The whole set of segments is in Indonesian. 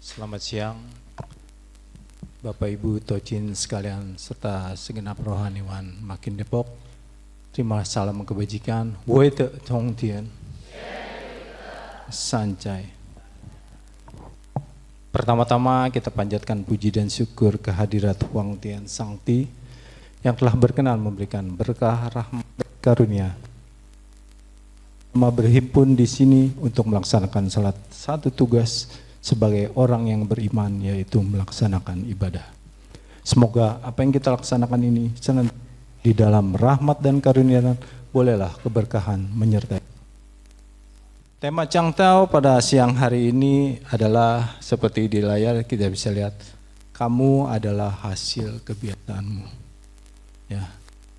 Selamat siang, Bapak Ibu Tocin sekalian serta segenap rohaniwan Makin Depok. Terima salam kebajikan. Wei Te Tong Tian Sancai. Pertama-tama kita panjatkan puji dan syukur kehadirat Huang Tian Sangti yang telah berkenan memberikan berkah rahmat karunia. Berhimpun di sini untuk melaksanakan salah satu tugas sebagai orang yang beriman, yaitu melaksanakan ibadah. Semoga apa yang kita laksanakan ini di dalam rahmat dan karunia, bolehlah keberkahan menyertai. Tema Cangtau pada siang hari ini adalah seperti di layar kita bisa lihat, kamu adalah hasil kebiasaanmu. Ya,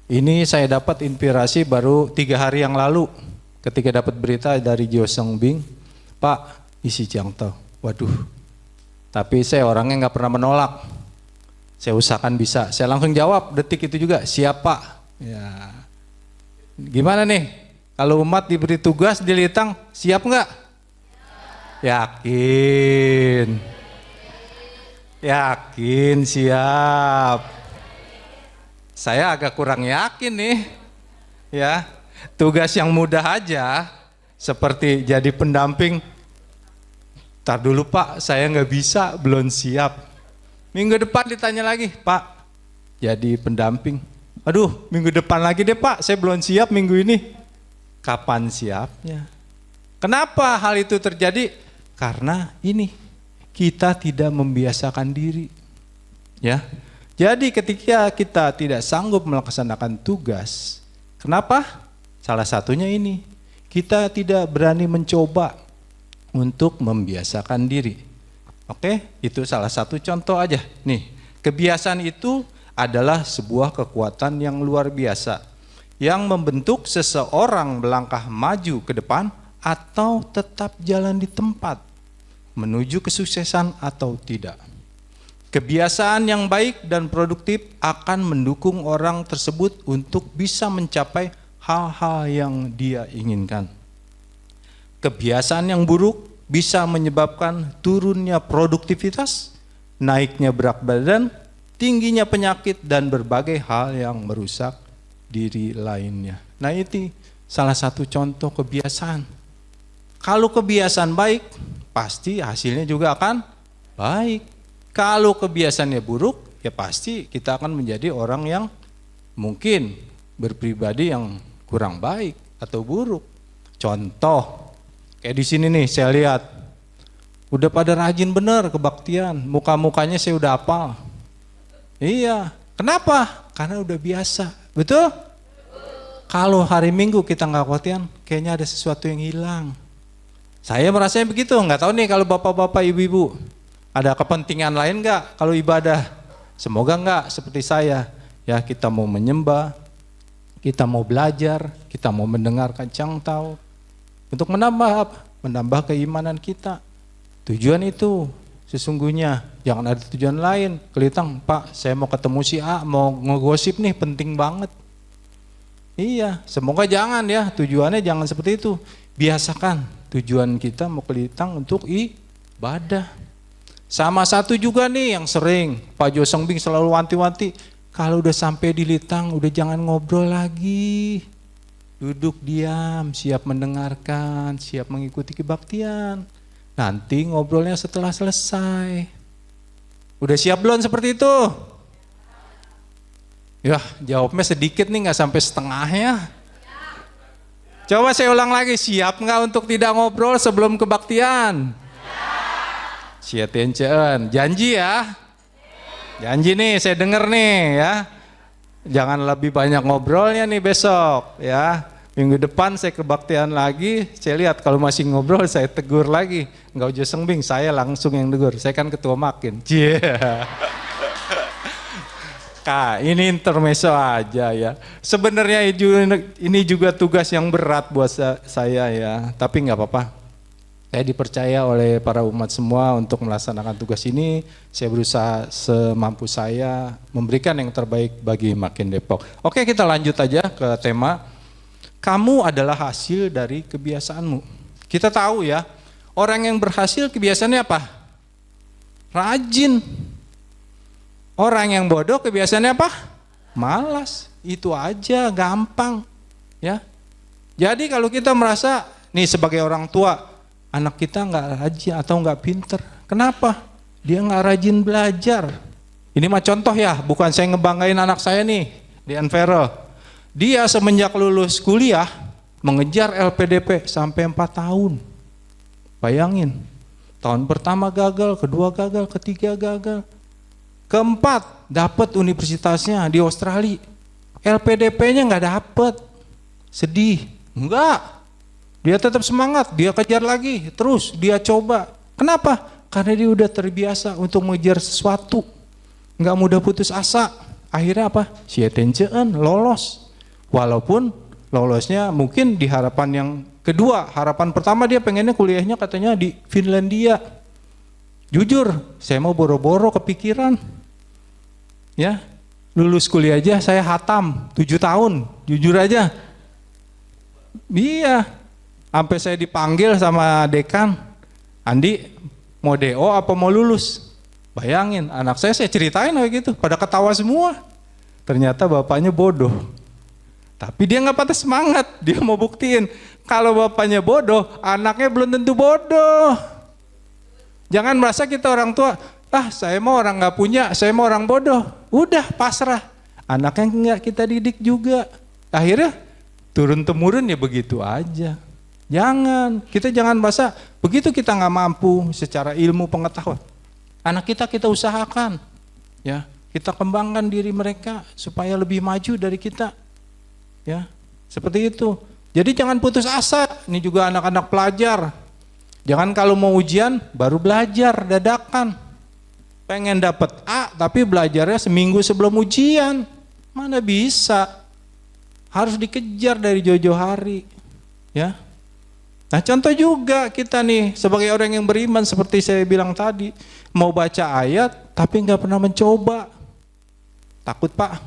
ini saya dapat inspirasi baru 3 hari yang lalu ketika dapat berita dari Jo Seng Bing, Pak isi Cangtau. Waduh, tapi saya orangnya nggak pernah menolak. Saya usahakan bisa. Saya langsung jawab detik itu juga, siap Pak. Ya, gimana nih? Kalau umat diberi tugas di Litang, siap nggak? Yakin. Yakin siap. Saya agak kurang yakin nih. Ya, tugas yang mudah aja, seperti jadi pendamping. Tar dulu Pak, saya nggak bisa, belum siap. Minggu depan ditanya lagi, Pak, jadi pendamping. Aduh, minggu depan lagi deh Pak, saya belum siap minggu ini. Kapan siapnya? Kenapa hal itu terjadi? Karena ini, kita tidak membiasakan diri. Ya, jadi ketika kita tidak sanggup melaksanakan tugas, kenapa? Salah satunya ini, kita tidak berani mencoba untuk membiasakan diri. Oke, itu salah satu contoh aja. Nih, kebiasaan itu adalah sebuah kekuatan yang luar biasa yang membentuk seseorang melangkah maju ke depan atau tetap jalan di tempat menuju kesuksesan atau tidak. Kebiasaan yang baik dan produktif akan mendukung orang tersebut untuk bisa mencapai hal-hal yang dia inginkan. Kebiasaan yang buruk bisa menyebabkan turunnya produktivitas, naiknya berat badan, tingginya penyakit, dan berbagai hal yang merusak diri lainnya. Nah, itu salah satu contoh kebiasaan. Kalau kebiasaan baik, pasti hasilnya juga akan baik. Kalau kebiasaannya buruk, ya pasti kita akan menjadi orang yang mungkin berpribadi yang kurang baik atau buruk. Contoh, kayak di sini nih saya lihat, udah pada rajin bener kebaktian, muka-mukanya saya udah hafal. Iya, kenapa? Karena udah biasa, betul? Kalau hari Minggu kita nggak kebaktian, kayaknya ada sesuatu yang hilang. Saya merasanya begitu, nggak tahu nih kalau bapak-bapak, ibu-ibu, ada kepentingan lain nggak kalau ibadah? Semoga nggak seperti saya. Ya, kita mau menyembah, kita mau belajar, kita mau mendengarkan Cangtau. Untuk menambah keimanan kita. Tujuan itu sesungguhnya, jangan ada tujuan lain. Kelitang, Pak, saya mau ketemu si A, mau ngegosip nih, penting banget. Iya, semoga jangan ya, tujuannya jangan seperti itu. Biasakan tujuan kita mau kelitang untuk ibadah. Sama satu juga nih yang sering Pak Jo Seng Bing selalu wanti-wanti, kalau udah sampai di Litang udah jangan ngobrol lagi. Duduk diam, siap mendengarkan, siap mengikuti kebaktian. Nanti ngobrolnya setelah selesai. Udah siap belum seperti itu? Ya, jawabnya sedikit nih, nggak sampai setengahnya. Coba saya ulang lagi, siap nggak untuk tidak ngobrol sebelum kebaktian? Siap tencen, janji ya? Janji nih, saya denger nih ya. Jangan lebih banyak ngobrolnya nih besok ya. Minggu depan saya kebaktian lagi, saya lihat kalau masih ngobrol saya tegur lagi. Enggak Jo Seng Bing, saya langsung yang tegur. Saya kan ketua Makin. Yeah. Kak, ini intermezzo aja ya. Sebenarnya ini juga tugas yang berat buat saya ya. Tapi nggak apa-apa. Saya dipercaya oleh para umat semua untuk melaksanakan tugas ini. Saya berusaha semampu saya memberikan yang terbaik bagi Makin Depok. Oke, kita lanjut aja ke tema. Kamu adalah hasil dari kebiasaanmu. Kita tahu ya, orang yang berhasil kebiasaannya apa? rajin. Orang yang bodoh kebiasaannya apa? Malas. Itu aja, gampang. Ya. Jadi kalau kita merasa nih sebagai orang tua, anak kita nggak rajin atau nggak pinter, kenapa? Dia nggak rajin belajar. Ini mah contoh ya, bukan saya ngebanggain anak saya nih, Dian Vero. Dia semenjak lulus kuliah mengejar LPDP sampai 4 tahun. Bayangin, tahun pertama gagal, kedua gagal, ketiga gagal, keempat dapat universitasnya di Australia. LPDP-nya nggak dapet, sedih. Enggak, dia tetap semangat, dia kejar lagi, terus dia coba. Kenapa? Karena dia udah terbiasa untuk mengejar sesuatu, nggak mudah putus asa. Akhirnya apa? Sietenceun lolos. Walaupun lolosnya mungkin di harapan yang kedua, harapan pertama dia pengennya kuliahnya katanya di Finlandia. Jujur, saya mau boro-boro kepikiran. Ya, lulus kuliah aja saya hatam 7 tahun, jujur aja. Iya, sampai saya dipanggil sama dekan, Andi mau DO apa mau lulus? Bayangin, anak saya ceritain kayak gitu, pada ketawa semua. Ternyata bapaknya bodoh. Tapi dia nggak patah semangat, dia mau buktiin kalau bapaknya bodoh, anaknya belum tentu bodoh. Jangan merasa kita orang tua, saya mau orang nggak punya, saya mau orang bodoh. Udah pasrah, anaknya nggak kita didik juga. Akhirnya turun temurun ya begitu aja. Kita jangan merasa begitu kita nggak mampu secara ilmu pengetahuan. Anak kita usahakan, ya kita kembangkan diri mereka supaya lebih maju dari kita. Ya, seperti itu. Jadi jangan putus asa. Ini juga anak-anak pelajar. Jangan kalau mau ujian baru belajar dadakan. Pengen dapat A tapi belajarnya seminggu sebelum ujian. Mana bisa? Harus dikejar dari jauh-jauh hari. Ya. Nah, contoh juga kita nih sebagai orang yang beriman seperti saya bilang tadi, mau baca ayat tapi nggak pernah mencoba. Takut, Pak.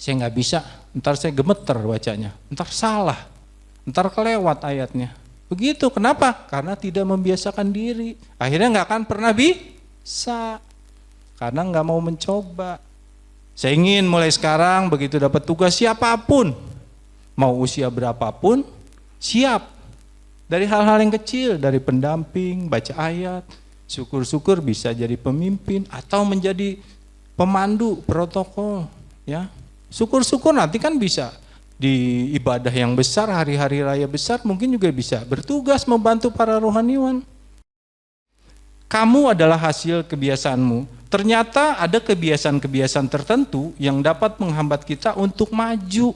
Saya nggak bisa. Ntar saya gemeter bacanya, ntar salah, ntar kelewat ayatnya. Begitu, kenapa? Karena tidak membiasakan diri. Akhirnya nggak akan pernah bisa, karena nggak mau mencoba. Saya ingin mulai sekarang begitu dapat tugas siapapun, mau usia berapapun, siap. Dari hal-hal yang kecil, dari pendamping, baca ayat, syukur-syukur bisa jadi pemimpin atau menjadi pemandu protokol, ya. Syukur-syukur nanti kan bisa di ibadah yang besar, hari-hari raya besar mungkin juga bisa bertugas membantu para rohaniwan. Kamu adalah hasil kebiasaanmu. Ternyata ada kebiasaan-kebiasaan tertentu yang dapat menghambat kita untuk maju.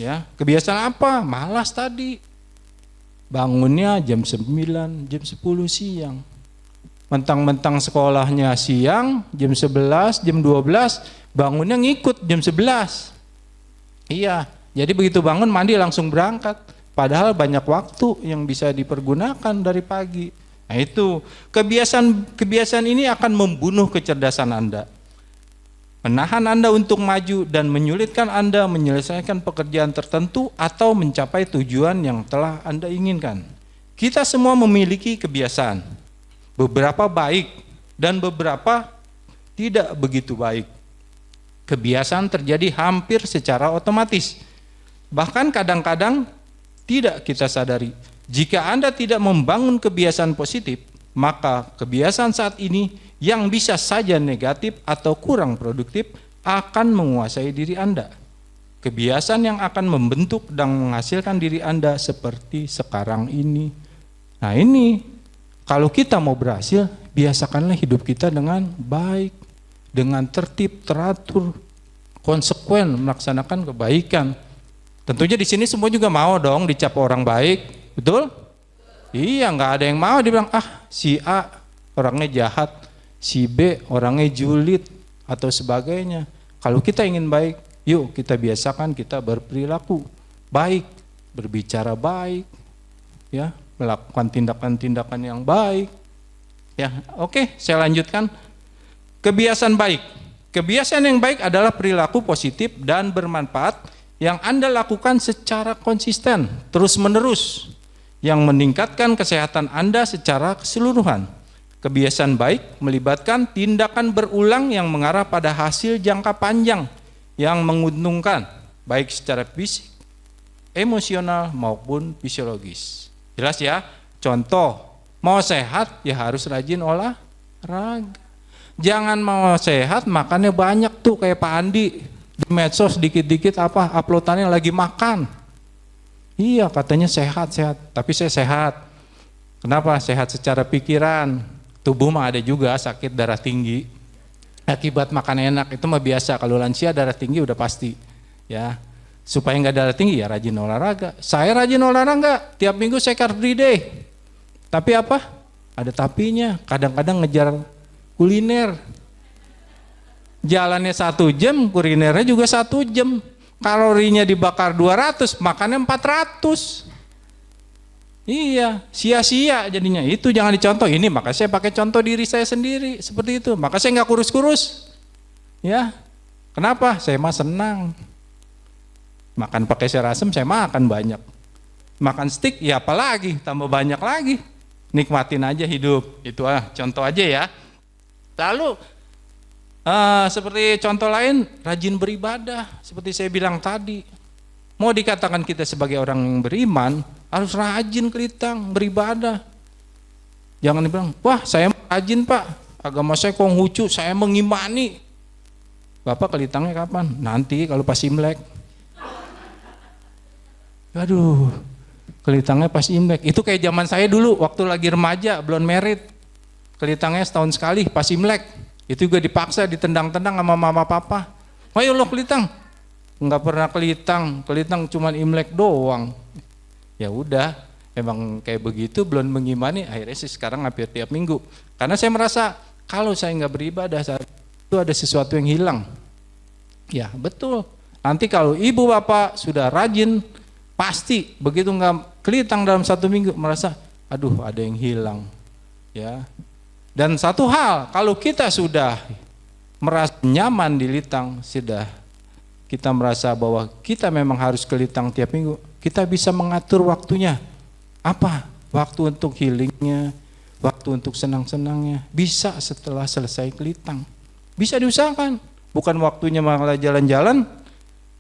Ya, kebiasaan apa? Malas tadi. Bangunnya jam 9, jam 10 siang. Mentang-mentang sekolahnya siang, jam 11, jam 12, bangunnya ngikut jam 11. Iya, jadi begitu bangun mandi langsung berangkat. Padahal banyak waktu yang bisa dipergunakan dari pagi. Nah itu, kebiasaan ini akan membunuh kecerdasan Anda. Menahan Anda untuk maju dan menyulitkan Anda menyelesaikan pekerjaan tertentu atau mencapai tujuan yang telah Anda inginkan. Kita semua memiliki kebiasaan. Beberapa baik dan beberapa tidak begitu baik. Kebiasaan terjadi hampir secara otomatis. Bahkan kadang-kadang tidak kita sadari. Jika Anda tidak membangun kebiasaan positif, maka kebiasaan saat ini yang bisa saja negatif atau kurang produktif akan menguasai diri Anda. Kebiasaan yang akan membentuk dan menghasilkan diri Anda seperti sekarang ini. Nah ini, kalau kita mau berhasil, biasakanlah hidup kita dengan baik, dengan tertib, teratur, konsekuen melaksanakan kebaikan. Tentunya di sini semua juga mau dong dicap orang baik, betul? Iya, nggak ada yang mau dibilang si A orangnya jahat, si B orangnya julid atau sebagainya. Kalau kita ingin baik, yuk kita biasakan kita berperilaku baik, berbicara baik, ya, melakukan tindakan-tindakan yang baik. Ya, oke, saya lanjutkan. Kebiasaan baik. Kebiasaan yang baik adalah perilaku positif dan bermanfaat yang Anda lakukan secara konsisten, terus-menerus, yang meningkatkan kesehatan Anda secara keseluruhan. Kebiasaan baik melibatkan tindakan berulang yang mengarah pada hasil jangka panjang yang menguntungkan, baik secara fisik, emosional maupun fisiologis. Jelas ya? Contoh, mau sehat ya harus rajin olahraga. Jangan mau sehat makannya banyak tuh kayak Pak Andi di medsos dikit-dikit uploadannya lagi makan. Iya katanya sehat, tapi saya sehat. Kenapa? Sehat secara pikiran. Tubuh mah ada juga sakit darah tinggi akibat makan enak, itu mah biasa. Kalau lansia darah tinggi udah pasti ya. Supaya nggak darah tinggi ya rajin olahraga. Saya rajin olahraga, tiap minggu saya car free day. Tapi apa? Ada tapinya. Kadang-kadang ngejar kuliner. Jalannya 1 jam, kulinernya juga 1 jam. Kalorinya dibakar 200, makannya 400. Iya, sia-sia jadinya. Itu jangan dicontoh. Ini maka saya pakai contoh diri saya sendiri seperti itu. Maka saya nggak kurus-kurus. Ya, kenapa? Saya mah senang. Makan pakai sayur asem saya makan banyak. Makan steak ya apalagi, tambah banyak lagi. Nikmatin aja hidup. Itu contoh aja ya. Lalu seperti contoh lain, rajin beribadah. Seperti saya bilang tadi. Mau dikatakan kita sebagai orang yang beriman, harus rajin kelitang, beribadah. Jangan dibilang, wah saya rajin Pak, agama saya Konghucu, saya mengimani. Bapak kelitangnya kapan? Nanti kalau pas Imlek. Aduh, kelitangnya pas Imlek. Itu kayak zaman saya dulu, waktu lagi remaja, belum married. Kelitangnya setahun sekali, pas Imlek. Itu juga dipaksa, ditendang-tendang sama mama papa. Ayo lo kelitang. Enggak pernah kelitang cuman Imlek doang. Ya udah, emang kayak begitu, belum mengimani. Akhirnya sih sekarang hampir tiap minggu. Karena saya merasa kalau saya nggak beribadah saat itu ada sesuatu yang hilang. Ya betul. Nanti kalau ibu bapak sudah rajin, pasti begitu nggak kelitang dalam 1 minggu merasa, aduh ada yang hilang. Ya. Dan satu hal, kalau kita sudah merasa nyaman di litang, sudah kita merasa bahwa kita memang harus kelitang tiap minggu, kita bisa mengatur waktunya. Apa? Waktu untuk healingnya, waktu untuk senang-senangnya, bisa setelah selesai kelitang. Bisa diusahakan, bukan waktunya malah jalan-jalan,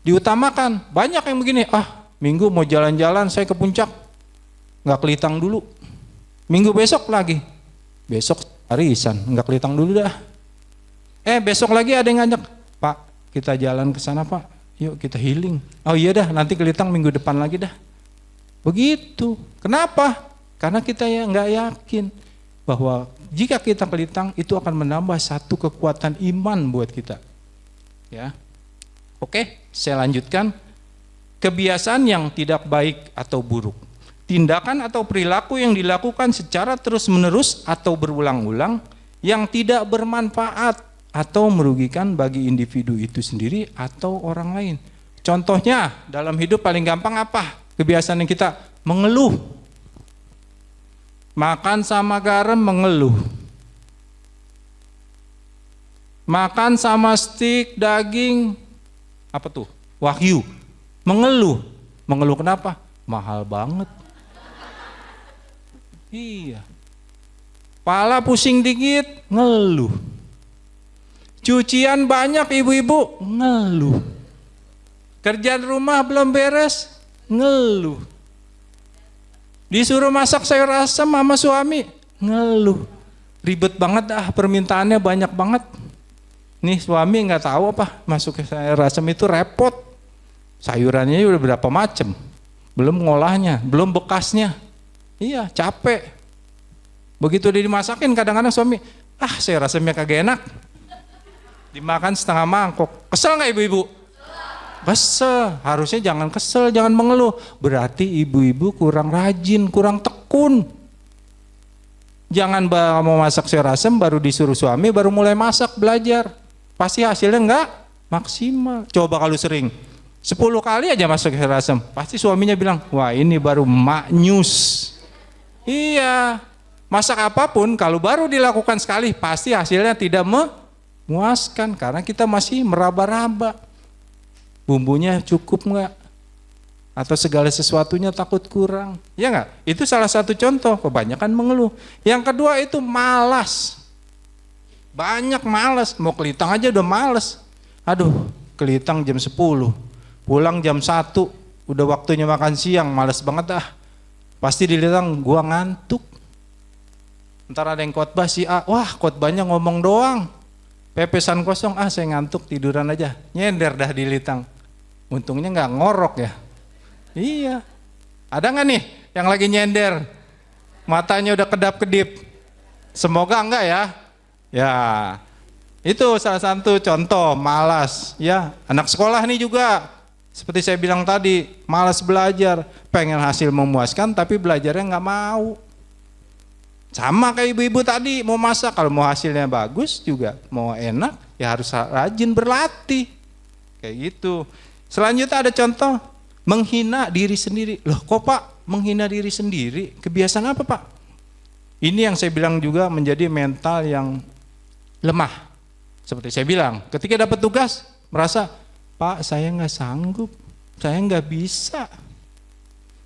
diutamakan. Banyak yang begini, minggu mau jalan-jalan saya ke puncak, nggak kelitang dulu. Minggu besok lagi, besok arisan, nggak kelitang dulu dah. Besok lagi ada yang ngajak, Pak, kita jalan ke sana Pak, yuk kita healing. Oh iya dah, nanti kelitang minggu depan lagi dah. Begitu. Kenapa? Karena kita nggak yakin bahwa jika kita kelitang itu akan menambah satu kekuatan iman buat kita. Ya, oke, saya lanjutkan. Kebiasaan yang tidak baik atau buruk, tindakan atau perilaku yang dilakukan secara terus-menerus atau berulang-ulang yang tidak bermanfaat atau merugikan bagi individu itu sendiri atau orang lain. Contohnya dalam hidup paling gampang apa? Kebiasaan yang kita mengeluh. Makan sama garam mengeluh. Makan sama steak, daging, apa tuh? Wagyu. Mengeluh. Mengeluh kenapa? Mahal banget. Iya. Pala pusing dikit, ngeluh. Cucian banyak ibu-ibu, ngeluh. Kerjaan rumah belum beres, ngeluh. Disuruh masak sayur asam sama suami, ngeluh. Ribet banget permintaannya banyak banget. Nih suami nggak tahu apa masuk ke sayur asam itu repot. Sayurannya udah berapa macam, belum ngolahnya, belum bekasnya. Iya capek. Begitu dia dimasakin kadang-kadang suami, sayur asamnya kagak enak. Dimakan setengah mangkok. Kesel nggak ibu-ibu? Kesel. Harusnya jangan kesel, jangan mengeluh. Berarti ibu-ibu kurang rajin, kurang tekun. Jangan mau masak sayur asam baru disuruh suami baru mulai masak belajar. Pasti hasilnya nggak maksimal. Coba kalau sering 10 kali aja masak sayur asam, pasti suaminya bilang, wah ini baru maknyus. Iya. Masak apapun kalau baru dilakukan sekali pasti hasilnya tidak memuaskan karena kita masih meraba-raba. Bumbunya cukup nggak? atau segala sesuatunya takut kurang. Ya enggak? Itu salah satu contoh, kebanyakan mengeluh. Yang kedua itu malas. Banyak malas, mau kelitang aja udah malas. Aduh, kelitang jam 10, pulang jam 1, udah waktunya makan siang, malas banget ah. Pasti dilitang gua ngantuk. Ntar ada yang khotbah si A, wah khotbahnya ngomong doang. Pepesan kosong, ah saya ngantuk tiduran aja. Nyender dah dilitang. Untungnya nggak ngorok ya. Iya. Ada nggak nih yang lagi nyender? Matanya udah kedap-kedip. Semoga enggak ya. Ya. Itu salah satu contoh malas ya. Anak sekolah nih juga. Seperti saya bilang tadi, malas belajar, pengen hasil memuaskan tapi belajarnya nggak mau. Sama kayak ibu-ibu tadi, mau masak kalau mau hasilnya bagus juga, mau enak ya harus rajin berlatih. Kayak gitu. Selanjutnya ada contoh menghina diri sendiri. Loh kok Pak menghina diri sendiri? Kebiasaan apa Pak? Ini yang saya bilang juga menjadi mental yang lemah. Seperti saya bilang, ketika dapat tugas merasa, Pak saya nggak sanggup, saya nggak bisa.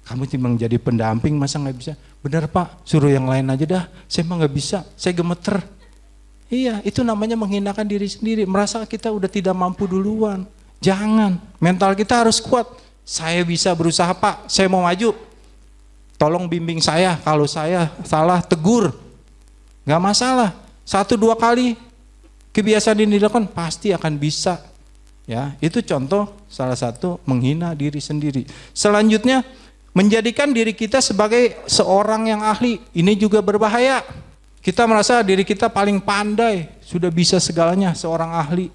Kamu timbang jadi pendamping masa nggak bisa? Benar Pak, suruh yang lain aja dah, saya mah nggak bisa, saya gemeter. Iya, itu namanya menghinakan diri sendiri, merasa kita udah tidak mampu duluan. Jangan, mental kita harus kuat. Saya bisa berusaha Pak, saya mau maju. Tolong bimbing saya, kalau saya salah tegur. Nggak masalah, 1-2 kali kebiasaan ini dilakukan pasti akan bisa. Ya, itu contoh salah satu menghina diri sendiri. Selanjutnya, menjadikan diri kita sebagai seorang yang ahli, ini juga berbahaya. Kita merasa diri kita paling pandai, sudah bisa segalanya, seorang ahli.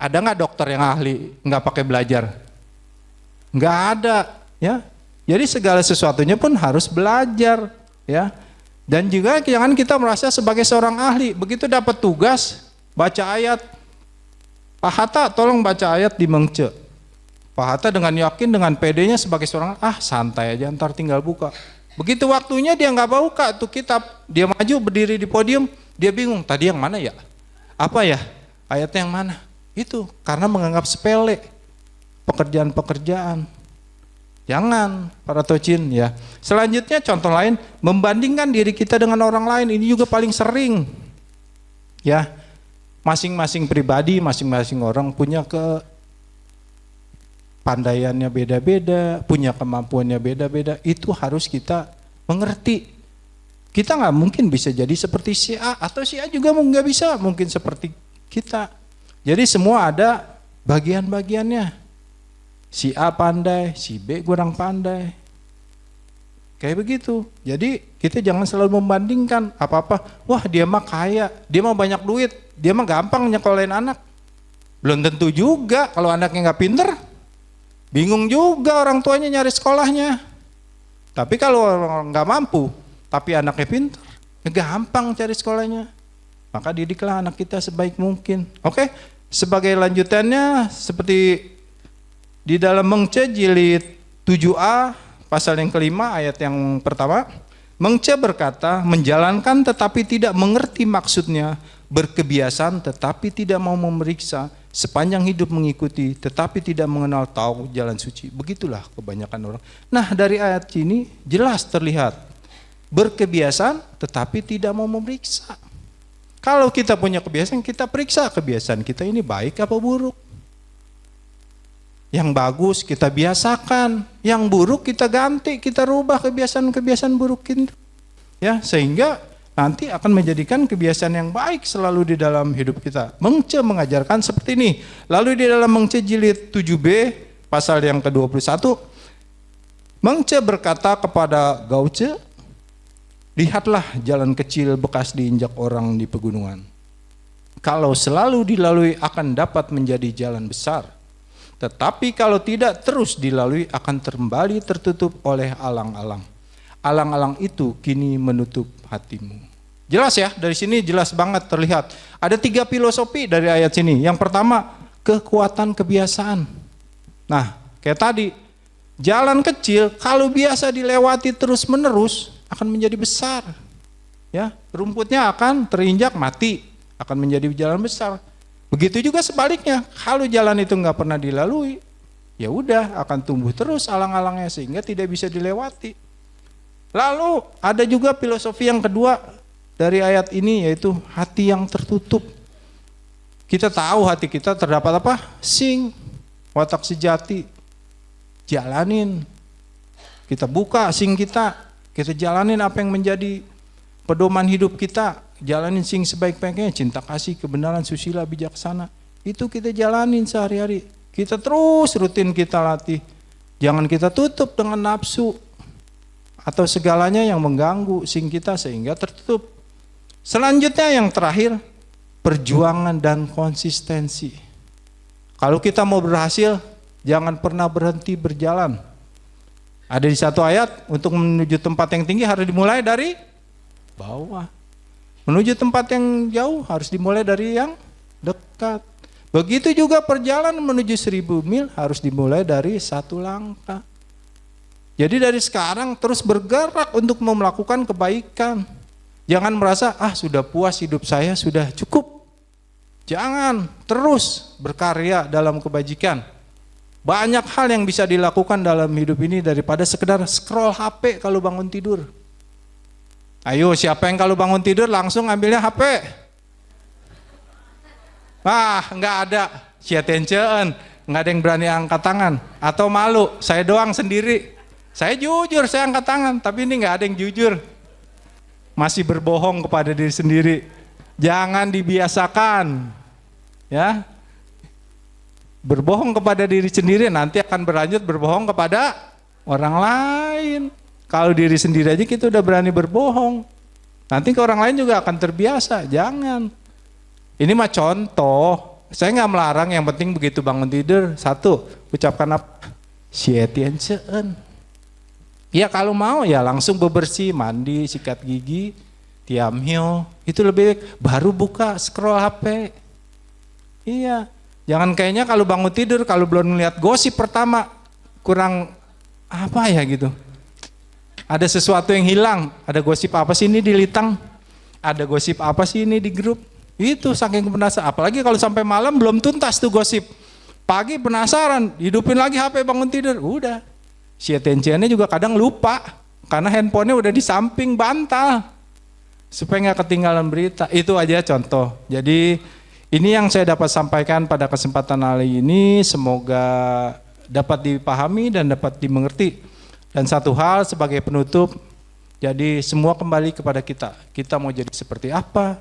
Ada nggak dokter yang ahli, nggak pakai belajar? Nggak ada, ya. Jadi segala sesuatunya pun harus belajar, ya. Dan juga jangan kita merasa sebagai seorang ahli, begitu dapat tugas, baca ayat, Pak Hatta tolong baca ayat di Mengce. Pak Hatta dengan yakin, dengan pedenya sebagai seorang, santai aja ntar tinggal buka. Begitu waktunya dia nggak buka tuh kitab, dia maju berdiri di podium, dia bingung, tadi yang mana ya? Apa ya? Ayatnya yang mana? Itu karena menganggap sepele pekerjaan-pekerjaan. Jangan para tocin ya. Selanjutnya contoh lain, membandingkan diri kita dengan orang lain, ini juga paling sering. Ya, masing-masing pribadi, masing-masing orang punya pandaiannya beda-beda, punya kemampuannya beda-beda, itu harus kita mengerti. Kita nggak mungkin bisa jadi seperti si A, atau si A juga nggak bisa mungkin seperti kita. Jadi semua ada bagian-bagiannya. Si A pandai, si B kurang pandai. Kayak begitu. Jadi kita jangan selalu membandingkan apa-apa. Wah dia mah kaya, dia mah banyak duit, dia mah gampang nyekolahin anak. Belum tentu juga kalau anaknya nggak pinter. Bingung juga orang tuanya nyari sekolahnya. Tapi kalau orang nggak mampu, tapi anaknya pinter, ya gampang cari sekolahnya. Maka didiklah anak kita sebaik mungkin. Oke, sebagai lanjutannya seperti di dalam Mengce jilid 7a pasal yang kelima ayat yang pertama, Mengce berkata, menjalankan tetapi tidak mengerti maksudnya, berkebiasaan tetapi tidak mau memeriksa, sepanjang hidup mengikuti tetapi tidak mengenal tahu jalan suci. Begitulah kebanyakan orang. Nah dari ayat ini jelas terlihat, berkebiasaan tetapi tidak mau memeriksa. Kalau kita punya kebiasaan, kita periksa kebiasaan kita ini baik apa buruk. Yang bagus kita biasakan, yang buruk kita ganti, kita rubah kebiasaan-kebiasaan buruk itu. Ya, sehingga nanti akan menjadikan kebiasaan yang baik selalu di dalam hidup kita. Mengce mengajarkan seperti ini. Lalu di dalam Mengce jilid 7b pasal yang ke-21, Mengce berkata kepada Gauce, lihatlah jalan kecil bekas diinjak orang di pegunungan. Kalau selalu dilalui akan dapat menjadi jalan besar. Tetapi kalau tidak terus dilalui akan kembali tertutup oleh alang-alang. Alang-alang itu kini menutup hatimu. Jelas ya, dari sini jelas banget terlihat. Ada 3 filosofi dari ayat sini. Yang pertama, kekuatan kebiasaan. Nah, kayak tadi, jalan kecil kalau biasa dilewati terus-menerus akan menjadi besar. Ya, rumputnya akan terinjak mati, akan menjadi jalan besar. Begitu juga sebaliknya, kalau jalan itu nggak pernah dilalui, ya udah akan tumbuh terus alang-alangnya sehingga tidak bisa dilewati. Lalu ada juga filosofi yang kedua dari ayat ini, yaitu hati yang tertutup. Kita tahu hati kita terdapat apa? Sing, watak sejati. Jalanin. Kita buka sing kita jalanin apa yang menjadi pedoman hidup kita. Jalanin sing sebaik-baiknya, cinta kasih, kebenaran, susila, bijaksana. Itu kita jalanin sehari-hari. Kita terus rutin kita latih. Jangan kita tutup dengan nafsu atau segalanya yang mengganggu sing kita sehingga tertutup. Selanjutnya yang terakhir, perjuangan dan konsistensi. Kalau kita mau berhasil, jangan pernah berhenti berjalan. Ada di satu ayat, untuk menuju tempat yang tinggi harus dimulai dari bawah. Menuju tempat yang jauh harus dimulai dari yang dekat. Begitu juga perjalanan menuju 1000 mil harus dimulai dari satu langkah. Jadi dari sekarang terus bergerak untuk melakukan kebaikan. Jangan merasa, sudah puas hidup saya, sudah cukup. Jangan, terus berkarya dalam kebajikan. Banyak hal yang bisa dilakukan dalam hidup ini daripada sekedar scroll HP kalau bangun tidur. Ayo, siapa yang kalau bangun tidur langsung ambilnya HP? Enggak ada. Siatenceen, enggak ada yang berani angkat tangan. Atau malu, saya doang sendiri. Saya jujur, saya angkat tangan, tapi ini enggak ada yang jujur. Masih berbohong kepada diri sendiri. Jangan dibiasakan. Ya. Berbohong kepada diri sendiri nanti akan berlanjut berbohong kepada orang lain. Kalau diri sendiri aja kita udah berani berbohong, nanti ke orang lain juga akan terbiasa. Jangan. Ini mah contoh. Saya nggak melarang, yang penting begitu bangun tidur, satu, ucapkan apa? Sietian. Ya kalau mau ya langsung bebersih, mandi, sikat gigi, tiamhyo, itu lebih baik. Baru buka scroll HP. Iya. Jangan kayaknya kalau bangun tidur, kalau belum melihat gosip pertama, kurang apa ya gitu. Ada sesuatu yang hilang, ada gosip apa sih ini di Litang? Ada gosip apa sih ini di grup? Itu saking penasaran, apalagi kalau sampai malam belum tuntas tuh gosip. Pagi penasaran, hidupin lagi HP bangun tidur, udah. Si atensiannya juga kadang lupa, karena handphonenya udah di samping bantal. Supaya gak ketinggalan berita, itu aja contoh. Jadi ini yang saya dapat sampaikan pada kesempatan kali ini, semoga dapat dipahami dan dapat dimengerti. Dan satu hal sebagai penutup, jadi semua kembali kepada kita. Kita mau jadi seperti apa,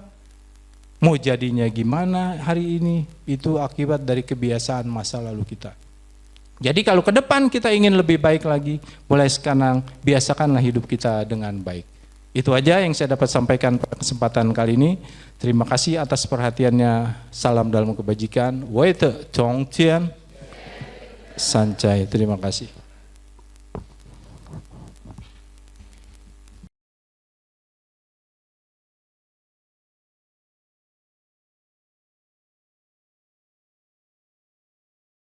mau jadinya gimana hari ini, itu akibat dari kebiasaan masa lalu kita. Jadi kalau ke depan kita ingin lebih baik lagi, mulai sekarang biasakanlah hidup kita dengan baik. Itu aja yang saya dapat sampaikan pada kesempatan kali ini. Terima kasih atas perhatiannya. Salam dalam kebajikan. Waite Chongtian Sancai. Terima kasih.